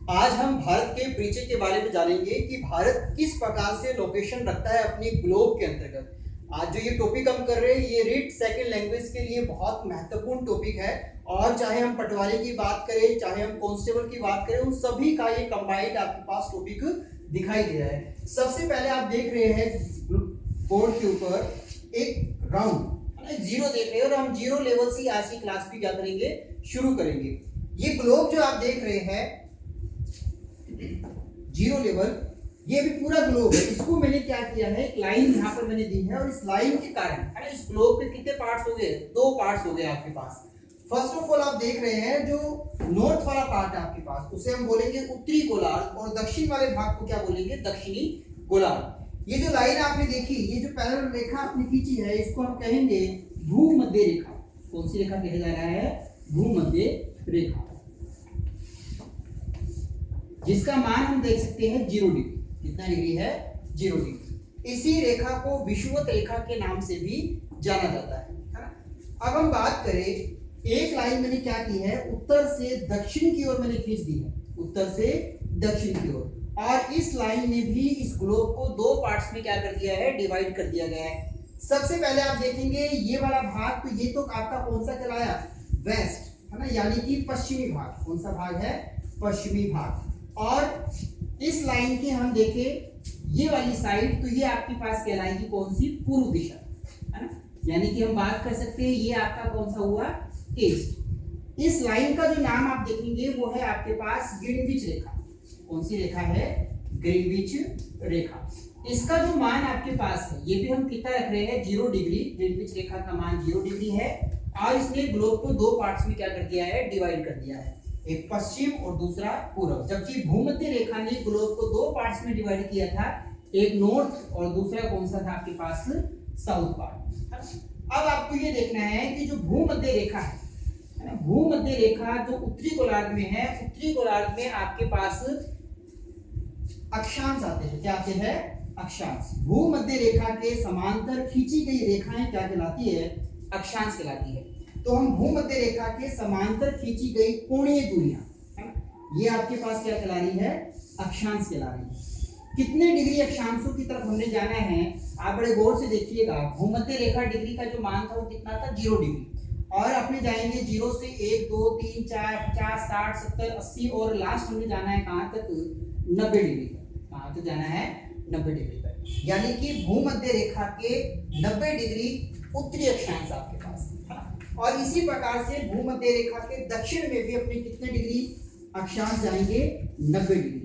आज हम भारत के परिचय के बारे में जानेंगे कि भारत किस प्रकार से लोकेशन रखता है अपनी ग्लोब के अंतर्गत। आज जो ये टॉपिक हम कर रहे हैं ये रीड सेकंड लैंग्वेज के लिए बहुत महत्वपूर्ण टॉपिक है। और चाहे हम पटवारी की बात करें, चाहे हम कांस्टेबल की बात करें, उन सभी का ये कंबाइंड आपके पास टॉपिक दिखाई दे रहा है। सबसे पहले आप देख रहे हैं बोर्ड के ऊपर एक राउंड जीरो देख रहे हैं, और हम जीरो लेवल से आज की क्लास भी क्या करेंगे, शुरू करेंगे। ये ग्लोब जो आप देख रहे हैं जीरो लेवल, ये भी पूरा ग्लोब है। इसको मैंने क्या किया है, एक लाइन यहाँ पर मैंने दी है, और इस लाइन के कारण है ना, इस ग्लोब के कितने पार्ट्स हो गए, दो पार्ट्स हो गए आपके पास। फर्स्ट ऑफ ऑल आप देख रहे हैं जो नॉर्थ वाला पार्ट है आपके पास, उसे हम बोलेंगे उत्तरी गोलार्ध, और दक्षिण वाले भाग को क्या बोलेंगे, दक्षिणी गोलार्ध। ये जो लाइन आपने देखी, ये जो पैरेलल रेखा आपने खींची है, इसको हम कहेंगे भूमध्य रेखा। कौन सी रेखा कहा जा रहा है, भूमध्य रेखा, जिसका मान हम देख सकते हैं 0 डिग्री। कितना डिग्री है, 0 डिग्री। इसी रेखा को विषुवत रेखा के नाम से भी जाना जाता है ना। अब हम बात करें, एक लाइन मैंने क्या की है, उत्तर से दक्षिण की ओर मैंने खींच दी है, उत्तर से दक्षिण की ओर। और इस लाइन ने भी इस ग्लोब को दो पार्ट्स में क्या कर दिया है, डिवाइड कर दिया गया है। सबसे पहले आप देखेंगे ये वाला भाग, तो ये तो आपका कौन सा कहलाया, वेस्ट है ना, यानी कि पश्चिमी भाग। कौन सा भाग है, पश्चिमी भाग। और इस लाइन के हम देखें ये वाली साइड, तो ये आपके पास कहलाएगी कौन सी, पूर्व दिशा है ना, यानी कि हम बात कर सकते हैं ये आपका कौन सा हुआ, ईस्ट। इस लाइन का जो नाम आप देखेंगे वो है आपके पास ग्रीनविच रेखा। कौन सी रेखा है, ग्रीनविच रेखा। इसका जो मान आपके पास है, ये भी हम कितना रख रहे हैं, 0 डिग्री। ग्रीनविच रेखा का मान 0 डिग्री है, और इसने ग्लोब को दो पार्ट्स में क्या कर दिया है, डिवाइड कर दिया है, एक पश्चिम और दूसरा पूर्व। जबकि भूमध्य रेखा ने ग्लोब को दो पार्ट्स में डिवाइड किया था, एक नॉर्थ और दूसरा कौन सा था आपके पास, साउथ पार्ट। अब आपको ये देखना है कि जो भूमध्य रेखा है ना, भूमध्य रेखा जो उत्तरी गोलार्ध में है, उत्तरी गोलार्ध में आपके पास अक्षांश आते हैं। क्या आते हैं, अक्षांश। भूमध्य रेखा के समांतर खींची गई रेखाएं क्या कहलाती है, अक्षांश कहलाती है। तो हम भूमध्य रेखा के समांतर खींची गई कोणीय दूरियां है ना, ये आपके पास क्या कहला रही है, अक्षांश कहला रही है। कितने डिग्री अक्षांशों की तरफ हमने जाना है, आप बड़े गौर से देखिएगा। भूमध्य रेखा डिग्री का जो मान था वो कितना था, 0 डिग्री। और अपने जाएंगे 0 से 1 2 3 4 50 60 70 80, और लास्ट हमने जाना है कहां तक, 90 डिग्री तक। कहां तक जाना है, 90 डिग्री तक। यानी कि भूमध्य रेखा के 90 डिग्री उत्तरी अक्षांश आपके पास है ना। और इसी प्रकार से भूमध्य रेखा के दक्षिण में भी अपने कितने डिग्री अक्षांश जाएंगे, 90 डिग्री।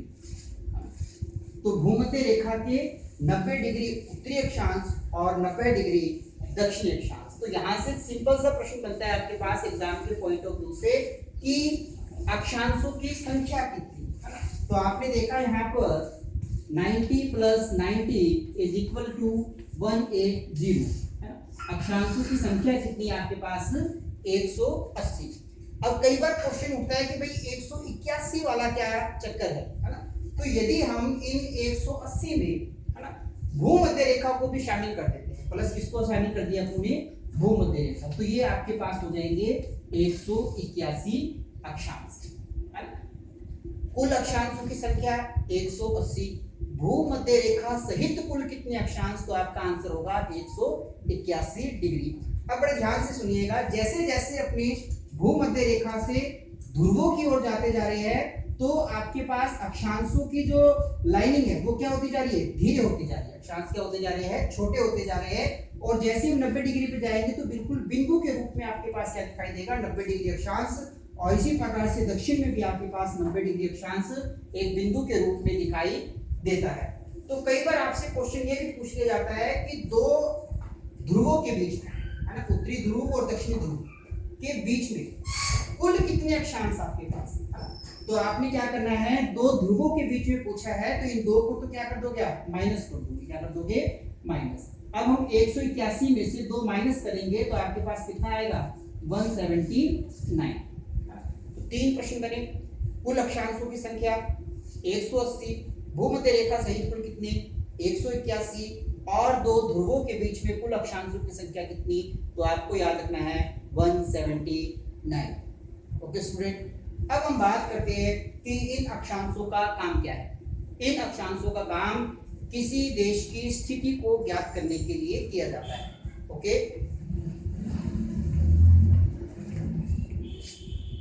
तो भूमध्य रेखा के 90 डिग्री उत्तरी अक्षांश और 90 डिग्री दक्षिणी अक्षांश। तो यहाँ से सिंपल सा प्रश्न बनता है आपके पास एग्जाम के पॉइंट ऑफ व्यू से कि अक्षांशों की संख्या कितनी है ना। तो आपने देखा यहाँ पर 90 + 90 = 180 है ना। अक्षांशों की संख्या कितनी है आपके पास, 180। अब कई बार क्वेश्चन उठता है कि भाई 181 वाला क्या चक्कर है ना। तो यदि हम इन 180 में है ना भूमध्य रेखा को भी शामिल कर देते हैं, प्लस किसको शामिल कर दिया पूरे, भूमध्य रेखा, तो ये आपके पास हो जाएंगे 181 अक्षांश है ना। कुल अक्षांशों की संख्या 180, भूमध्य रेखा सहित कुल कितने अक्षांश, तो आपका आंसर होगा 181 डिग्री। अब बड़े ध्यान से सुनिएगा, जैसे जैसे अपनी भूमध्य रेखा से ध्रुवों की ओर जाते जा रहे हैं, तो आपके पास अक्षांशों की जो लाइनिंग है वो क्या होती जा रही है, धीरे होती जा रही है। अक्षांश क्या होते जा रहे हैं, छोटे होते जा रहे हैं। और जैसे हम 90 डिग्री पे जाएंगे तो बिल्कुल बिंदु के रूप में आपके पास क्या दिखाई देगा, 90 डिग्री अक्षांश। और इसी प्रकार से दक्षिण में भी आपके पास 90 डिग्री अक्षांश एक बिंदु के रूप में दिखाई देता है। तो कई बार आपसे क्वेश्चन ये भी पूछ लिया जाता है कि दो ध्रुवों के बीच में है ना, उत्तरी ध्रुव और दक्षिणी ध्रुव के बीच में कुल कितने अक्षांश आपके पास है ना। तो आपने क्या करना है, दो ध्रुवों के बीच में पूछा है, तो इन दो को तो क्या कर दोगे आप, माइनस कर दोगे। क्या कर दोगे, माइनस। अब हम 181 में से 2 माइनस करेंगे तो आपके पास कितना आएगा, 179। तो 3 प्रश्न बने। कुल अक्षांशों की संख्या 180, भूमध्य रेखा सहित कुल कितने, 181, और दो ध्रुवों के बीच में कुल अक्षांशों की संख्या कितनी, तो आपको याद रखना है 179। ओके स्टूडेंट, अब हम बात करते हैं कि इन अक्षांशों का काम क्या है। इन अक्षांशों का काम किसी देश की स्थिति को ज्ञात करने के लिए किया जाता है। ओके,